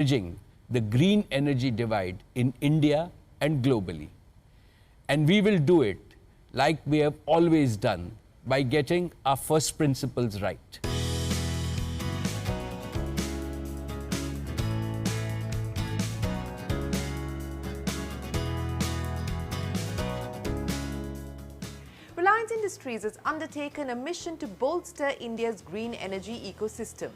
bridging the green energy divide in India and globally. And we will do it like we have always done, by getting our first principles right. Reliance Industries has undertaken a mission to bolster India's green energy ecosystem.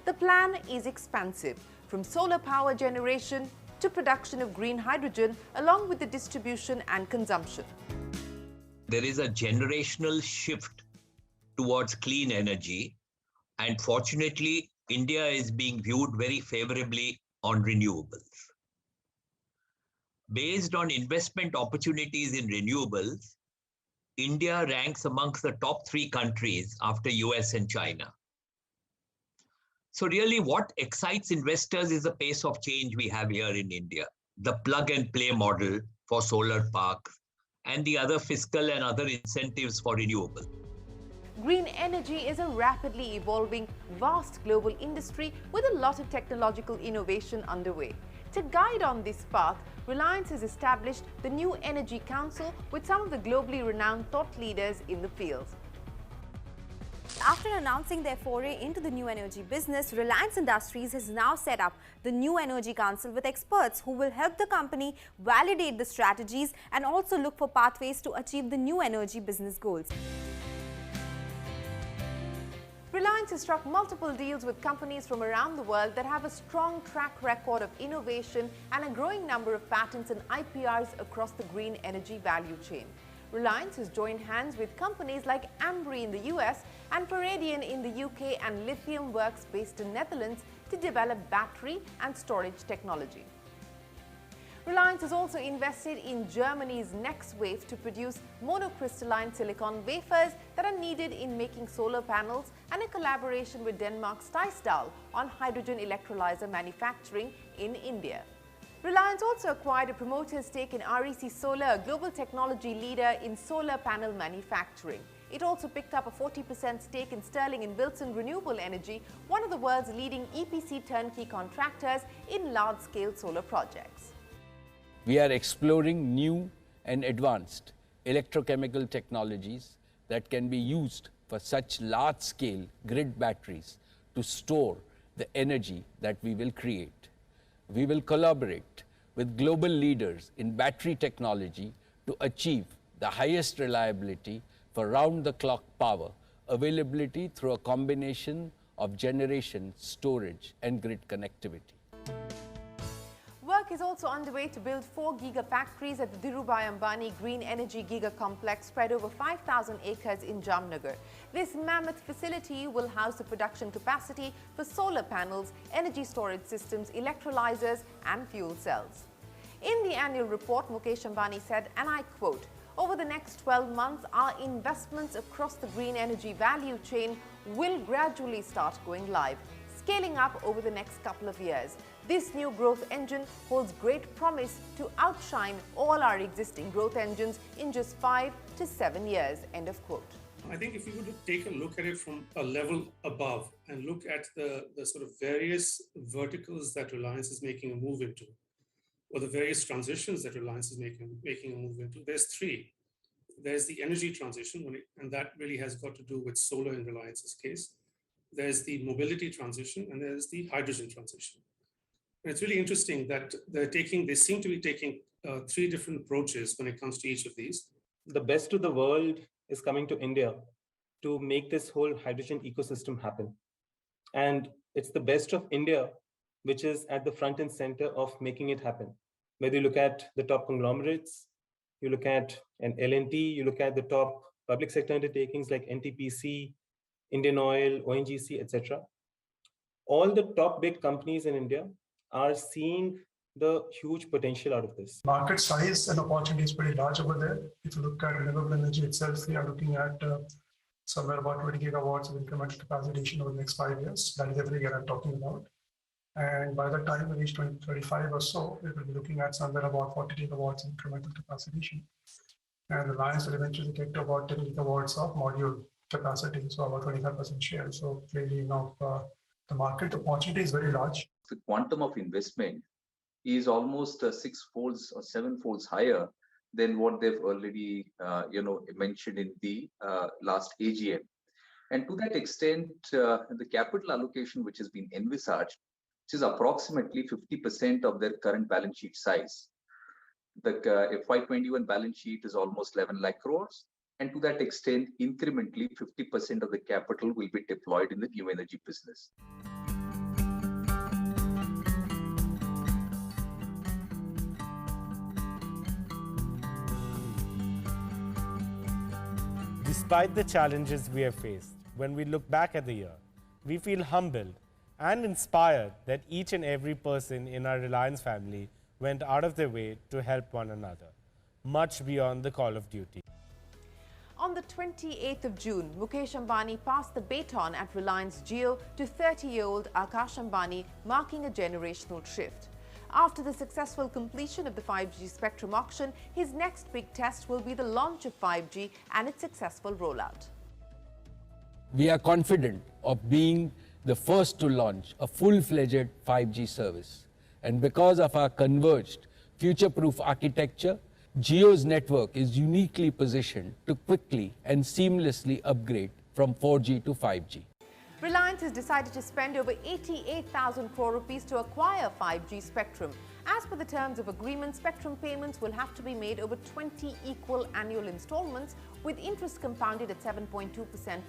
The plan is expansive, from solar power generation to production of green hydrogen, along with the distribution and consumption. There is a generational shift towards clean energy, and fortunately, India is being viewed very favorably on renewables. Based on investment opportunities in renewables, India ranks amongst the top 3 countries after US and China. So really what excites investors is the pace of change we have here in India, the plug and play model for solar parks, and the other fiscal and other incentives for renewables. Green energy is a rapidly evolving, vast global industry with a lot of technological innovation underway. To guide on this path, Reliance has established the New Energy Council with some of the globally renowned thought leaders in the field. After announcing their foray into the new energy business, Reliance Industries has now set up the New Energy Council with experts who will help the company validate the strategies and also look for pathways to achieve the new energy business goals. Reliance has struck multiple deals with companies from around the world that have a strong track record of innovation and a growing number of patents and IPRs across the green energy value chain. Reliance has joined hands with companies like Ambri in the US and Paradian in the UK and Lithium Works based in Netherlands to develop battery and storage technology. Reliance has also invested in Germany's NextWave to produce monocrystalline silicon wafers that are needed in making solar panels, and a collaboration with Denmark's Tysdal on hydrogen electrolyzer manufacturing in India. Reliance also acquired a promoter's stake in REC Solar, a global technology leader in solar panel manufacturing. It also picked up a 40% stake in Sterling and Wilson Renewable Energy, one of the world's leading EPC turnkey contractors in large-scale solar projects. We are exploring new and advanced electrochemical technologies that can be used for such large-scale grid batteries to store the energy that we will create. We will collaborate with global leaders in battery technology to achieve the highest reliability for round-the-clock power availability through a combination of generation, storage, and grid connectivity. Work is also underway to build 4 gigafactories at the Dhirubhai Ambani Green Energy Giga Complex spread over 5,000 acres in Jamnagar. This mammoth facility will house the production capacity for solar panels, energy storage systems, electrolyzers and fuel cells. In the annual report, Mukesh Ambani said, and I quote, "Over the next 12 months, our investments across the green energy value chain will gradually start going live, scaling up over the next couple of years. This new growth engine holds great promise to outshine all our existing growth engines in just 5 to 7 years." End of quote. I think if you were to take a look at it from a level above and look at the sort of various verticals that Reliance is making a move into, or the various transitions that Reliance is making a move into, there's 3. There's the energy transition, and that really has got to do with solar in Reliance's case. There's the mobility transition, and there's the hydrogen transition. And it's really interesting that they seem to be taking 3 different approaches when it comes to each of these. The best of the world is coming to India to make this whole hydrogen ecosystem happen. And it's the best of India which is at the front and center of making it happen. Whether you look at the top conglomerates, you look at an L&T, you look at the top public sector undertakings like NTPC, Indian Oil, ONGC, etc. All the top big companies in India are seeing the huge potential out of this. Market size and opportunity is pretty large over there. If you look at renewable energy itself, we are looking at somewhere about 20 gigawatts of incremental capacity addition over the next 5 years. That is every year I'm talking about. And by the time we reach 2035 or so, we will be looking at somewhere about 40 gigawatts of incremental capacity addition. And Reliance will eventually get to about 10 gigawatts of module capacity, so about 25% share. So clearly, the market opportunity is very large. the quantum of investment is almost six-folds or seven-folds higher than what they've already mentioned in the last AGM. And to that extent, the capital allocation which has been envisaged, which is approximately 50% of their current balance sheet size. The FY21 balance sheet is almost 11 lakh crores. And to that extent, incrementally, 50% of the capital will be deployed in the new energy business. Despite the challenges we have faced, when we look back at the year, we feel humbled and inspired that each and every person in our Reliance family went out of their way to help one another, much beyond the call of duty. On the 28th of June, Mukesh Ambani passed the baton at Reliance Jio to 30-year-old Akash Ambani, marking a generational shift. After the successful completion of the 5G spectrum auction, his next big test will be the launch of 5G and its successful rollout. We are confident of being the first to launch a full-fledged 5G service. And because of our converged, future-proof architecture, Jio's network is uniquely positioned to quickly and seamlessly upgrade from 4G to 5G. Reliance has decided to spend over 88,000 crore rupees to acquire 5G spectrum. As per the terms of agreement, spectrum payments will have to be made over 20 equal annual installments with interest compounded at 7.2%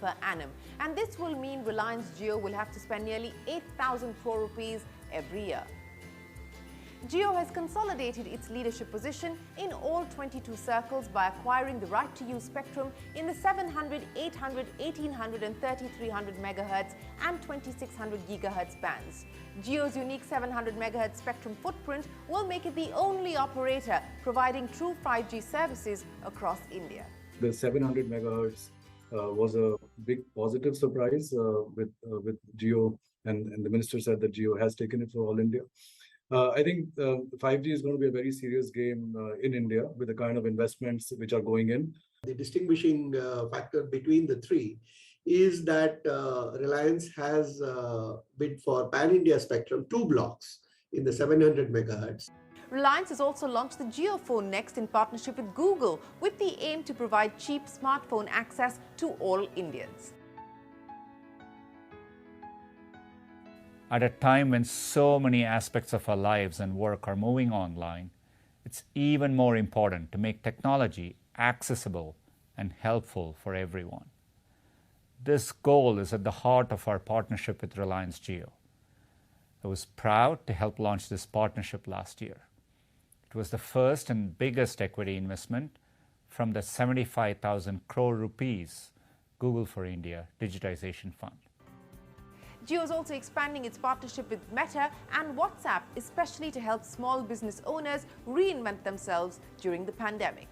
per annum. And this will mean Reliance Jio will have to spend nearly 8,000 crore rupees every year. Jio has consolidated its leadership position in all 22 circles by acquiring the right to use spectrum in the 700, 800, 1800 and 3300 MHz and 2600 GHz bands. Jio's unique 700 MHz spectrum footprint will make it the only operator providing true 5G services across India. The 700 MHz was a big positive surprise with Jio, and the minister said that Jio has taken it for all India. I think 5G is going to be a very serious game in India with the kind of investments which are going in. The distinguishing factor between the three is that Reliance has bid for pan-India spectrum, 2 blocks in the 700 MHz. Reliance has also launched the Jio Phone Next in partnership with Google with the aim to provide cheap smartphone access to all Indians. At a time when so many aspects of our lives and work are moving online, it's even more important to make technology accessible and helpful for everyone. This goal is at the heart of our partnership with Reliance Jio. I was proud to help launch this partnership last year. It was the first and biggest equity investment from the 75,000 crore rupees Google for India Digitization Fund. Jio is also expanding its partnership with Meta and WhatsApp, especially to help small business owners reinvent themselves during the pandemic.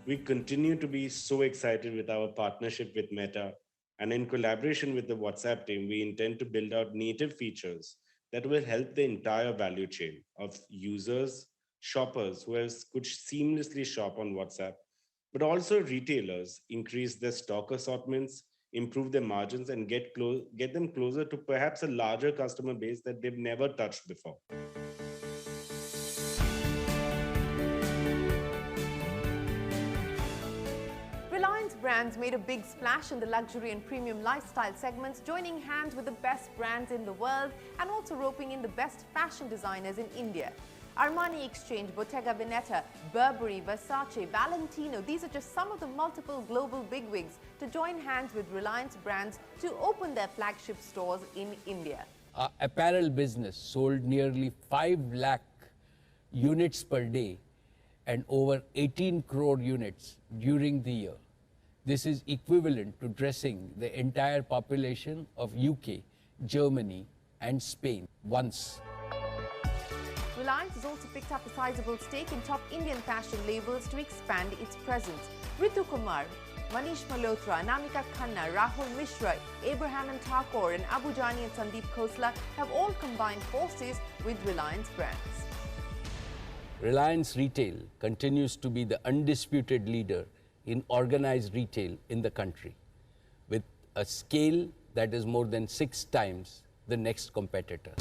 We continue to be so excited with our partnership with Meta, and in collaboration with the WhatsApp team, we intend to build out native features that will help the entire value chain of users, shoppers who could seamlessly shop on WhatsApp, but also retailers increase their stock assortments, improve their margins, and get them closer to perhaps a larger customer base that they've never touched before. Reliance brands made a big splash in the luxury and premium lifestyle segments, joining hands with the best brands in the world and also roping in the best fashion designers in India. Armani Exchange, Bottega Veneta, Burberry, Versace, Valentino, these are just some of the multiple global bigwigs to join hands with Reliance brands to open their flagship stores in India. Our apparel business sold nearly 5 lakh units per day and over 18 crore units during the year. This is equivalent to dressing the entire population of UK, Germany and Spain once. Reliance has also picked up a sizable stake in top Indian fashion labels to expand its presence. Ritu Kumar, Manish Malhotra, Anamika Khanna, Rahul Mishra, Abraham and Thakur and Abu Jani and Sandeep Khosla have all combined forces with Reliance brands. Reliance Retail continues to be the undisputed leader in organized retail in the country, with a scale that is more than 6 times the next competitor.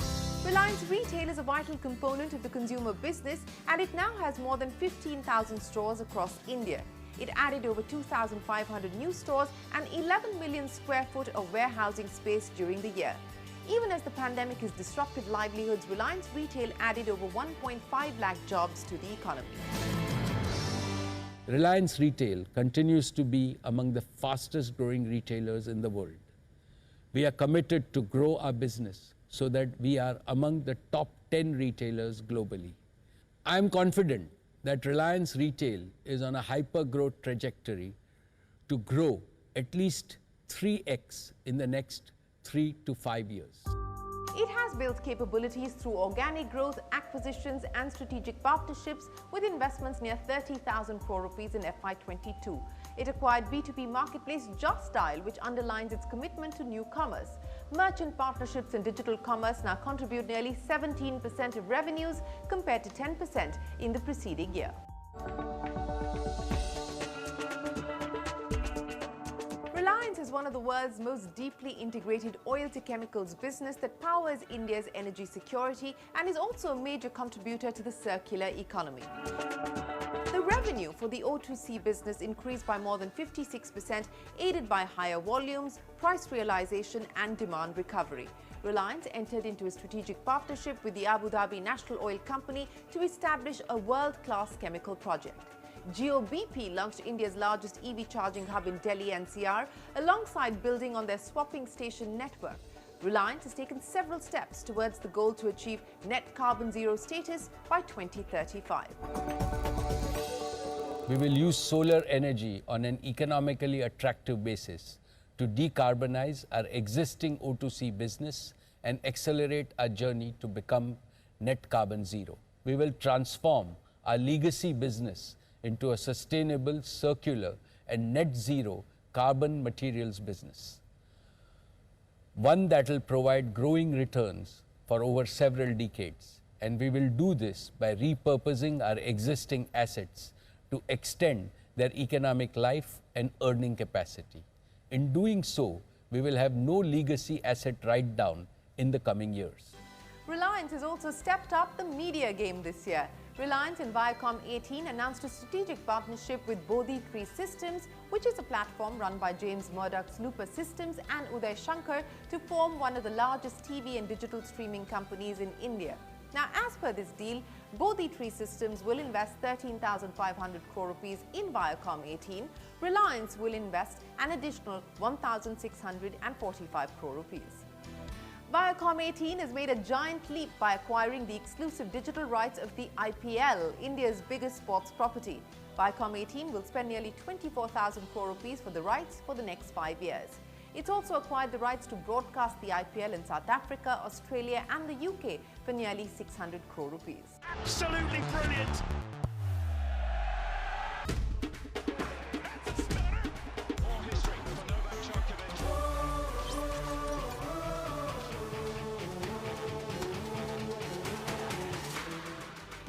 Reliance Retail is a vital component of the consumer business and it now has more than 15,000 stores across India. It added over 2,500 new stores and 11 million square foot of warehousing space during the year. Even as the pandemic has disrupted livelihoods, Reliance Retail added over 1.5 lakh jobs to the economy. Reliance Retail continues to be among the fastest growing retailers in the world. We are committed to grow our business so that we are among the top 10 retailers globally. I am confident that Reliance Retail is on a hyper-growth trajectory to grow at least 3x in the next 3 to 5 years. It has built capabilities through organic growth, acquisitions and strategic partnerships with investments near 30,000 crore rupees in FY22. It acquired B2B marketplace Just Dial, which underlines its commitment to new commerce. Merchant partnerships and digital commerce now contribute nearly 17% of revenues compared to 10% in the preceding year. Reliance is one of the world's most deeply integrated oil-to-chemicals business that powers India's energy security and is also a major contributor to the circular economy. The revenue for the O2C business increased by more than 56%, aided by higher volumes, price realization and demand recovery. Reliance entered into a strategic partnership with the Abu Dhabi National Oil Company to establish a world-class chemical project. Jio BP launched India's largest EV charging hub in Delhi NCR alongside building on their swapping station network. Reliance has taken several steps towards the goal to achieve net carbon zero status by 2035. We will use solar energy on an economically attractive basis to decarbonize our existing O2C business and accelerate our journey to become net carbon zero. We will transform our legacy business into a sustainable, circular and net zero carbon materials business. One that will provide growing returns for over several decades. And we will do this by repurposing our existing assets to extend their economic life and earning capacity. In doing so, we will have no legacy asset write-down in the coming years. Reliance has also stepped up the media game this year. Reliance and Viacom18 announced a strategic partnership with Bodhi 3 Systems, which is a platform run by James Murdoch's Looper Systems and Uday Shankar to form one of the largest TV and digital streaming companies in India. Now, as per this deal, Bodhi 3 Systems will invest 13,500 crore rupees in Viacom18. Reliance will invest an additional 1,645 crore rupees. Viacom18 has made a giant leap by acquiring the exclusive digital rights of the IPL, India's biggest sports property. Viacom18 will spend nearly 24,000 crore rupees for the rights for the next 5 years. It's also acquired the rights to broadcast the IPL in South Africa, Australia and the UK for nearly 600 crore rupees. Absolutely brilliant!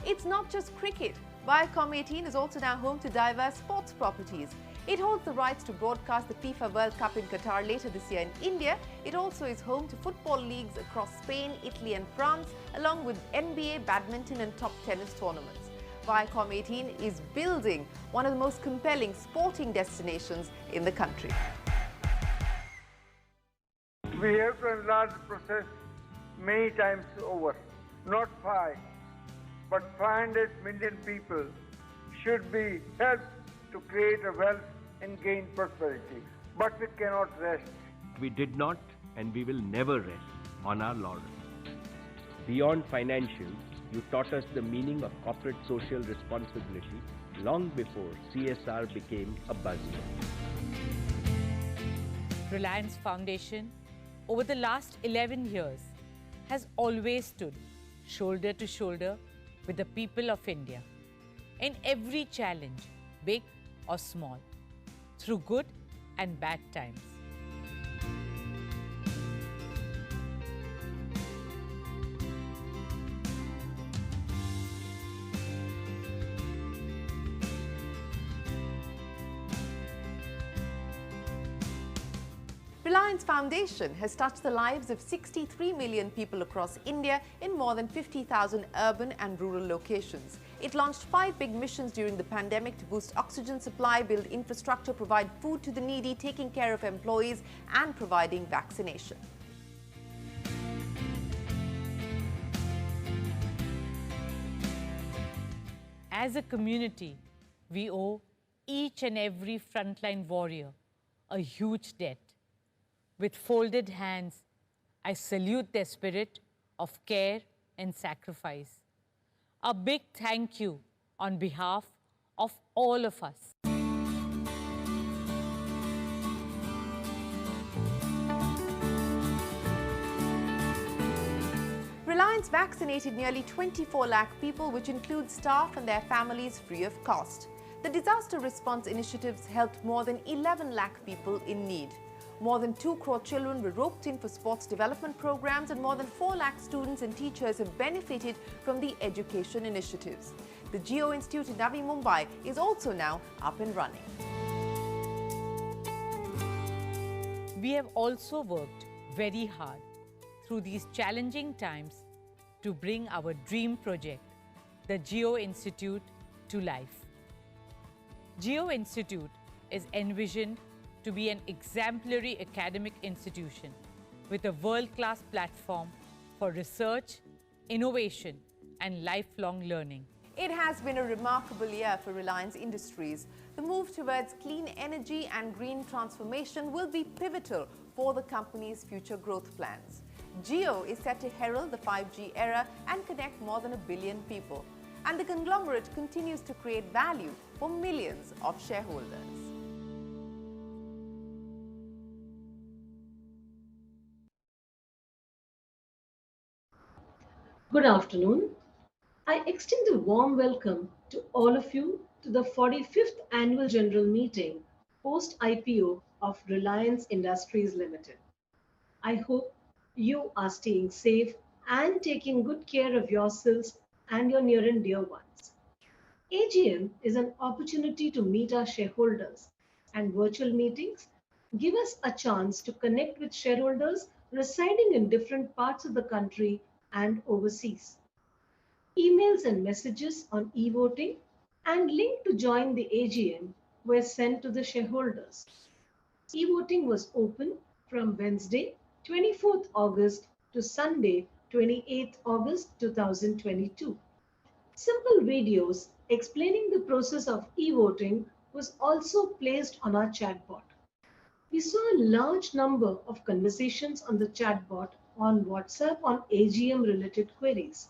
It's not just cricket. Viacom18 is also now home to diverse sports properties. It holds the rights to broadcast the FIFA World Cup in Qatar later this year in India. It also is home to football leagues across Spain, Italy and France, along with NBA, badminton and top tennis tournaments. Viacom18 is building one of the most compelling sporting destinations in the country. We have to enlarge the process many times over, not 5. But 500 million people should be helped to create a wealth and gain prosperity. But we cannot rest. We did not and we will never rest on our laurels. Beyond financial, you taught us the meaning of corporate social responsibility long before CSR became a buzzword. Reliance Foundation, over the last 11 years, has always stood shoulder to shoulder with the people of India in every challenge, big or small, through good and bad times. Reliance Reliance Foundation has touched the lives of 63 million people across India in more than 50,000 urban and rural locations. It launched 5 big missions during the pandemic to boost oxygen supply, build infrastructure, provide food to the needy, taking care of employees, and providing vaccination. As a community, we owe each and every frontline warrior a huge debt. With folded hands, I salute their spirit of care and sacrifice. A big thank you on behalf of all of us. Reliance vaccinated nearly 24 lakh people, which includes staff and their families, free of cost. The disaster response initiatives helped more than 11 lakh people in need. More than 2 crore children were roped in for sports development programs, and more than 4 lakh students and teachers have benefited from the education initiatives. The Jio Institute in Navi Mumbai is also now up and running. We have also worked very hard through these challenging times to bring our dream project, the Jio Institute, to life. Jio Institute is envisioned to be an exemplary academic institution with a world-class platform for research, innovation, and lifelong learning. It has been a remarkable year for Reliance Industries. The move towards clean energy and green transformation will be pivotal for the company's future growth plans. Jio is set to herald the 5G era and connect more than 1 billion people. And the conglomerate continues to create value for millions of shareholders. Good afternoon. I extend a warm welcome to all of you to the 45th Annual General Meeting post-IPO of Reliance Industries Limited. I hope you are staying safe and taking good care of yourselves and your near and dear ones. AGM is an opportunity to meet our shareholders, and virtual meetings give us a chance to connect with shareholders residing in different parts of the country and overseas. Emails and messages on e-voting and link to join the AGM were sent to the shareholders. E-voting was open from Wednesday, 24th August to Sunday, 28th August 2022. Simple videos explaining the process of e-voting was also placed on our chatbot. We saw a large number of conversations on the chatbot on WhatsApp on AGM-related queries.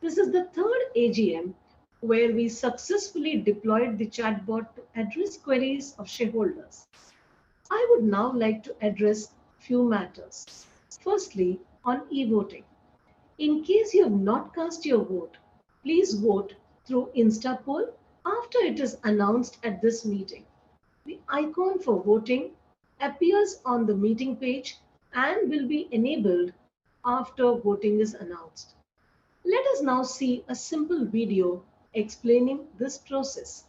This is the 3rd AGM where we successfully deployed the chatbot to address queries of shareholders. I would now like to address few matters. Firstly, on e-voting. In case you have not cast your vote, please vote through InstaPoll after it is announced at this meeting. The icon for voting appears on the meeting page and will be enabled after voting is announced. Let us now see a simple video explaining this process.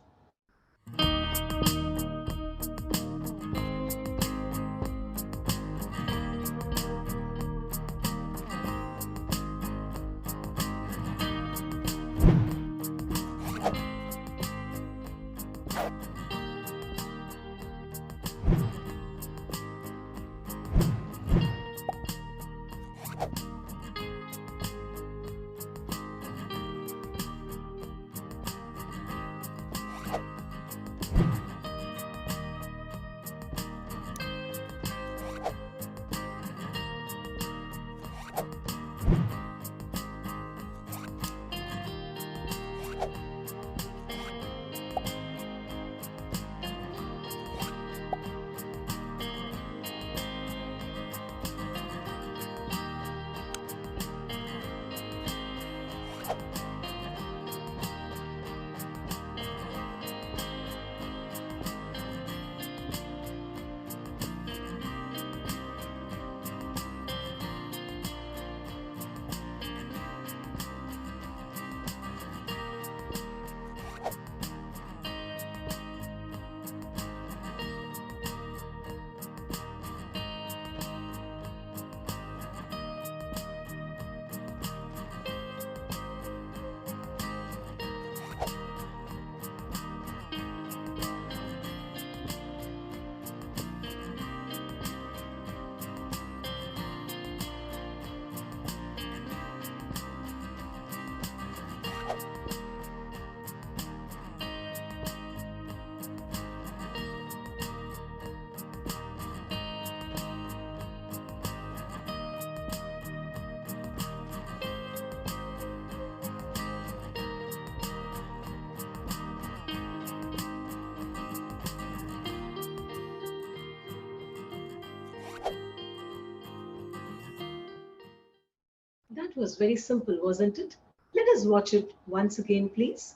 was very simple, wasn't it? Let us watch it once again, please.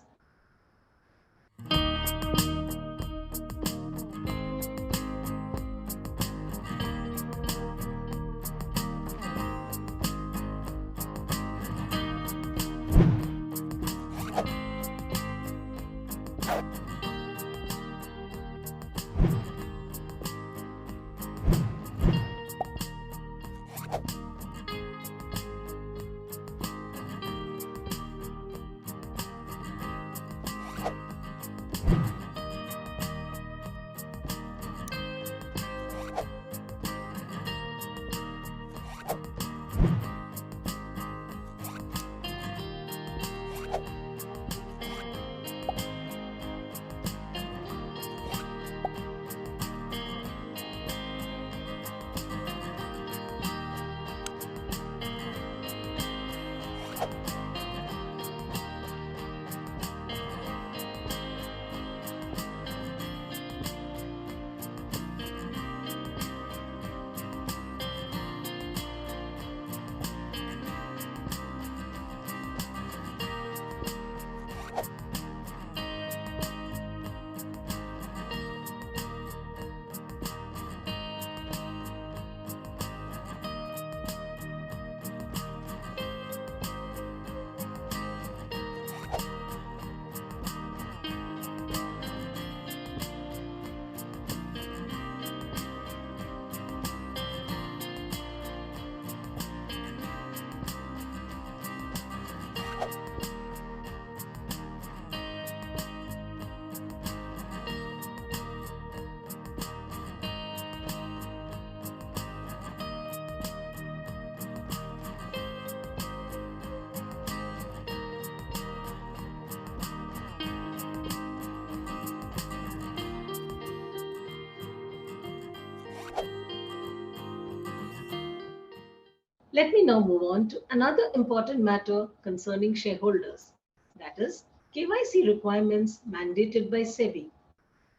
Let me now move on to another important matter concerning shareholders, that is, KYC requirements mandated by SEBI.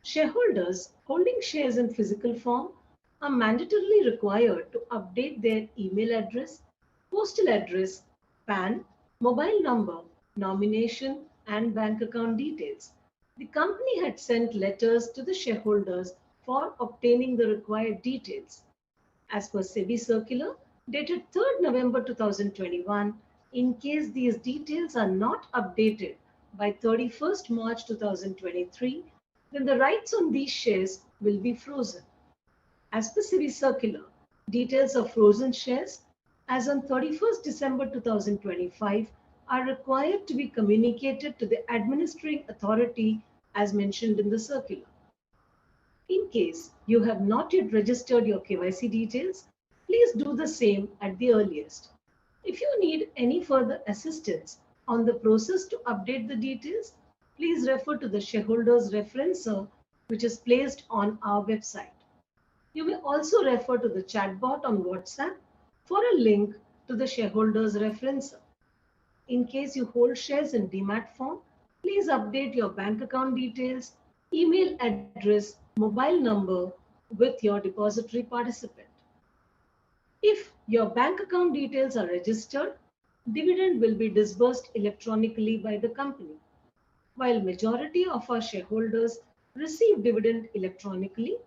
Shareholders holding shares in physical form are mandatorily required to update their email address, postal address, PAN, mobile number, nomination, and bank account details. The company had sent letters to the shareholders for obtaining the required details. As per SEBI circular dated 3rd November 2021, in case these details are not updated by 31st March 2023, then the rights on these shares will be frozen. As per SEBI circular, details of frozen shares as on 31st December 2025 are required to be communicated to the administering authority as mentioned in the circular. In case you have not yet registered your KYC details, please do the same at the earliest. If you need any further assistance on the process to update the details, please refer to the shareholders referencer which is placed on our website. You may also refer to the chatbot on WhatsApp for a link to the shareholders referencer. In case you hold shares in demat form, please update your bank account details, email address, mobile number with your depository participant. If your bank account details are registered, dividend will be disbursed electronically by the company. While majority of our shareholders receive dividend electronically,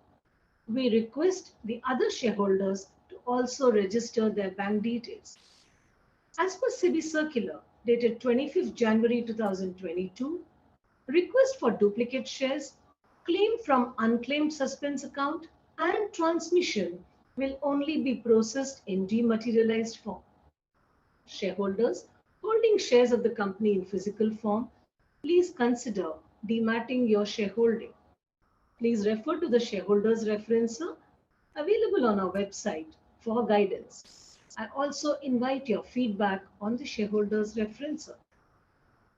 we request the other shareholders to also register their bank details. As per SEBI circular dated 25th January 2022, request for duplicate shares, claim from unclaimed suspense account, and transmission will only be processed in dematerialized form. Shareholders holding shares of the company in physical form, please consider dematting your shareholding. Please refer to the shareholders referencer available on our website for guidance. I also invite your feedback on the shareholders referencer.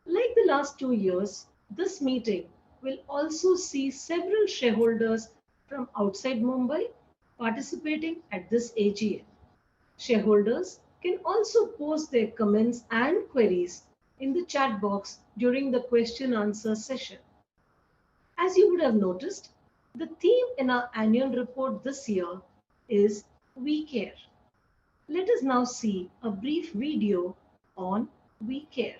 Like the last 2 years, this meeting will also see several shareholders from outside Mumbai participating at this AGM. Shareholders can also post their comments and queries in the chat box during the question answer session. As you would have noticed, the theme in our annual report this year is We Care. Let us now see a brief video on We Care.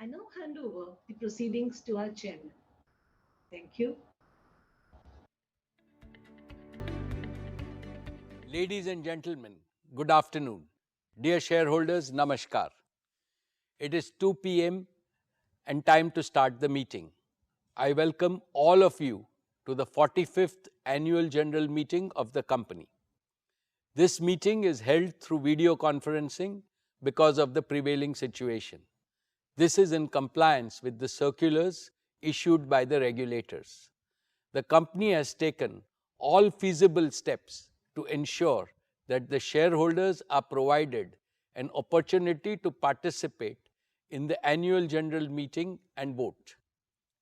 I now hand over the proceedings to our chairman. Thank you. Ladies and gentlemen, good afternoon. Dear shareholders, namaskar. It is 2 p.m. and time to start the meeting. I welcome all of you to the 45th Annual General Meeting of the company. This meeting is held through video conferencing because of the prevailing situation. This is in compliance with the circulars issued by the regulators. The company has taken all feasible steps to ensure that the shareholders are provided an opportunity to participate in the annual general meeting and vote.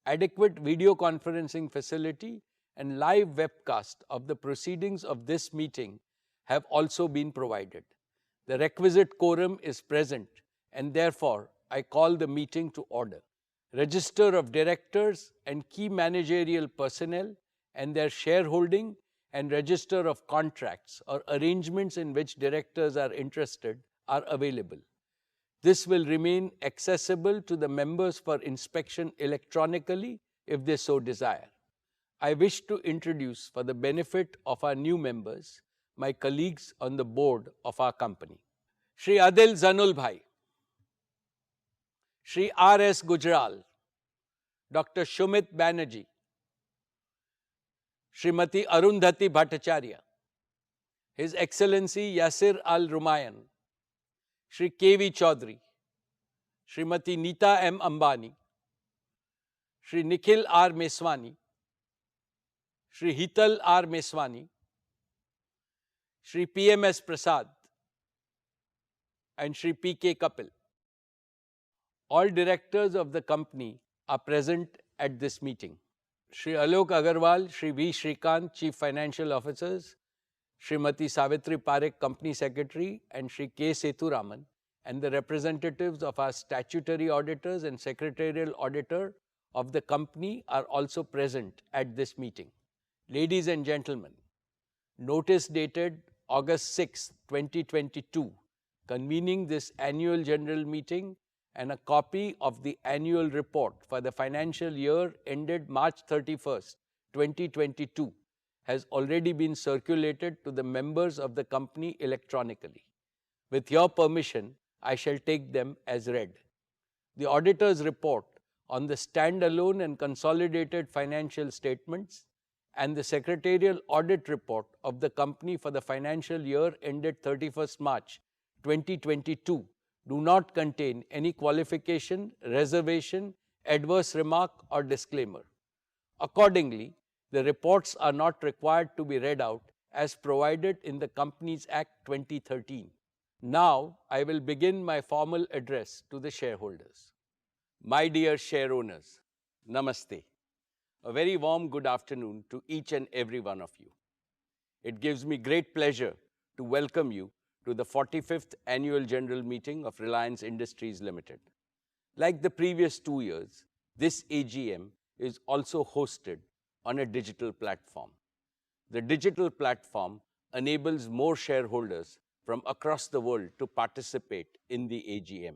Adequate video conferencing facility and live webcast of the proceedings of this meeting have also been provided. The requisite quorum is present, and therefore I call the meeting to order. Register of directors and key managerial personnel and their shareholding and register of contracts or arrangements in which directors are interested are available. This will remain accessible to the members for inspection electronically if they so desire. I wish to introduce, for the benefit of our new members, my colleagues on the board of our company. Shri Adil Zanul Bhai, Shri R.S. Gujral, Dr. Shumit Banerjee, Srimati Arundhati Bhattacharya, His Excellency Yasir Al-Rumayyan, Shri K.V. Chaudhary, Srimati Neeta M. Ambani, Shri Nikhil R. Meswani, Shri Hital R. Meswani, Shri P.M.S. Prasad, and Shri P.K. Kapil. All directors of the company are present at this meeting. Shri Alok Agarwal, Shri V. Shrikant, Chief Financial Officers, Srimati Savitri Parekh, Company Secretary, and Shri K. Sethuraman, and the representatives of our statutory auditors and secretarial auditor of the company are also present at this meeting. Ladies and gentlemen, notice dated August 6, 2022, convening this annual general meeting and a copy of the annual report for the financial year ended March 31st, 2022, has already been circulated to the members of the company electronically. With your permission, I shall take them as read. The auditor's report on the standalone and consolidated financial statements and the secretarial audit report of the company for the financial year ended 31st March 2022 do not contain any qualification, reservation, adverse remark, or disclaimer. Accordingly, the reports are not required to be read out as provided in the Companies Act 2013. Now, I will begin my formal address to the shareholders. My dear share owners, Namaste. A very warm good afternoon to each and every one of you. It gives me great pleasure to welcome you to the 45th Annual General Meeting of Reliance Industries Limited. Like the previous 2 years, this AGM is also hosted on a digital platform. The digital platform enables more shareholders from across the world to participate in the AGM.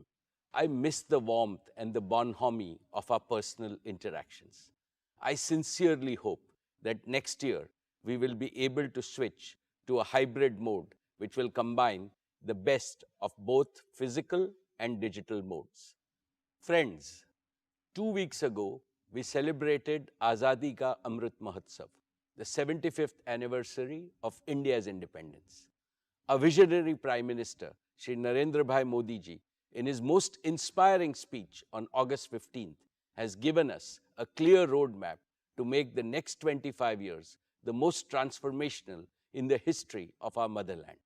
I miss the warmth and the bonhomie of our personal interactions. I sincerely hope that next year we will be able to switch to a hybrid mode which will combine the best of both physical and digital modes. Friends, 2 weeks ago, we celebrated Azadi Ka Amrit Mahotsav, the 75th anniversary of India's independence. A visionary Prime Minister, Shri Narendra Bhai Modi ji, in his most inspiring speech on August 15th, has given us a clear roadmap to make the next 25 years the most transformational in the history of our motherland.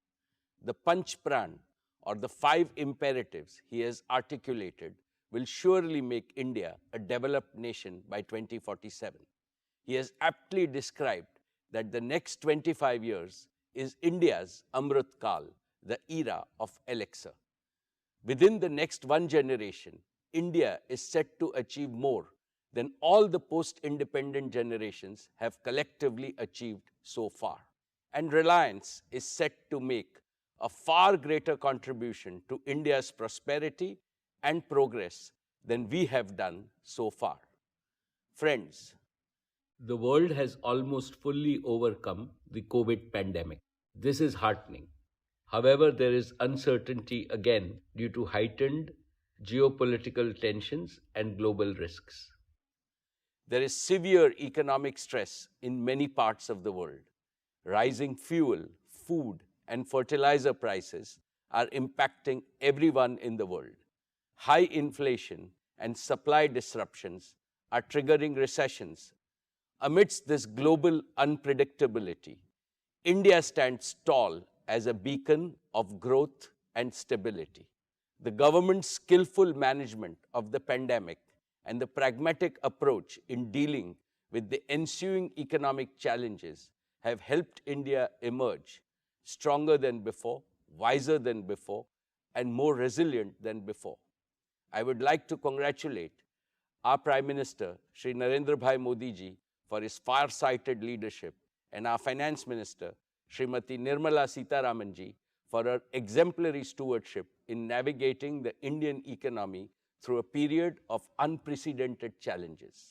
The Panch Pran, or the 5 imperatives he has articulated, will surely make India a developed nation by 2047. He has aptly described that the next 25 years is India's Amrit Kal, the era of elixir. Within the next one generation, India is set to achieve more than all the post-independent generations have collectively achieved so far. And Reliance is set to make a far greater contribution to India's prosperity and progress than we have done so far. Friends, the world has almost fully overcome the COVID pandemic. This is heartening. However, there is uncertainty again due to heightened geopolitical tensions and global risks. There is severe economic stress in many parts of the world. Rising fuel, food, and fertilizer prices are impacting everyone in the world. High inflation and supply disruptions are triggering recessions. Amidst this global unpredictability, India stands tall as a beacon of growth and stability. The government's skillful management of the pandemic and the pragmatic approach in dealing with the ensuing economic challenges have helped India emerge stronger than before, wiser than before, and more resilient than before. I would like to congratulate our Prime Minister, Shri Narendra Bhai Modi ji, for his far-sighted leadership, and our Finance Minister, Srimati Nirmala Sitharaman ji, for her exemplary stewardship in navigating the Indian economy through a period of unprecedented challenges.